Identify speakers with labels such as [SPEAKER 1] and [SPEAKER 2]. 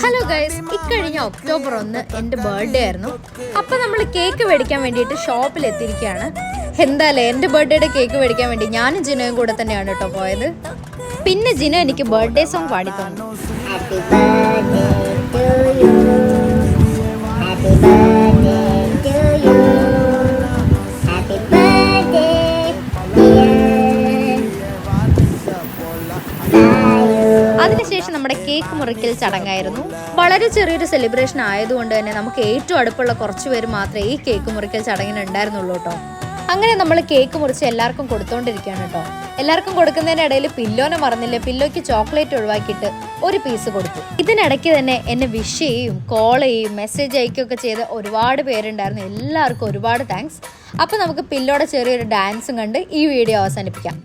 [SPEAKER 1] Hello guys, ഇക്കഴിഞ്ഞ October 1 എൻ്റെ birthday ആയിരുന്നു. അപ്പോൾ നമ്മൾ കേക്ക് മേടിക്കാൻ വേണ്ടിയിട്ട് ഷോപ്പിൽ എത്തിയിരിക്കുകയാണ്. എന്തായാലും എൻ്റെ ബർത്ത്ഡേയുടെ കേക്ക് മേടിക്കാൻ വേണ്ടി ഞാനും ജിനോയും കൂടെ തന്നെയാണ് കേട്ടോ പോയത്. പിന്നെ ജിനോ എനിക്ക് ബർത്ത്ഡേ സോങ് പാടി തന്നു. അതിനുശേഷം നമ്മുടെ കേക്ക് മുറിക്കൽ ചടങ്ങായിരുന്നു. വളരെ ചെറിയൊരു സെലിബ്രേഷൻ ആയതുകൊണ്ട് തന്നെ നമുക്ക് ഏറ്റവും അടുപ്പുള്ള കുറച്ച് പേര് മാത്രമേ ഈ കേക്ക് മുറിക്കൽ ചടങ്ങിന് ഉണ്ടായിരുന്നുള്ളൂ കേട്ടോ. അങ്ങനെ നമ്മൾ കേക്ക് മുറിച്ച് എല്ലാവർക്കും കൊടുത്തോണ്ടിരിക്കുകയാണ് കേട്ടോ. എല്ലാവർക്കും കൊടുക്കുന്നതിൻ്റെ ഇടയിൽ പില്ലോനെ മറന്നില്ല. പില്ലോയ്ക്ക് ചോക്ലേറ്റ് ഒഴിവാക്കിയിട്ട് ഒരു പീസ് കൊടുത്തു. ഇതിനിടയ്ക്ക് തന്നെ എന്നെ വിഷ് ചെയ്യും, കോൾ ചെയ്യും, മെസ്സേജ് അയക്കുകയൊക്കെ ചെയ്ത് ഒരുപാട് പേരുണ്ടായിരുന്നു. എല്ലാവർക്കും ഒരുപാട് താങ്ക്സ്. അപ്പോൾ നമുക്ക് പില്ലോടെ ചെറിയൊരു ഡാൻസും കണ്ട് ഈ വീഡിയോ അവസാനിപ്പിക്കാം.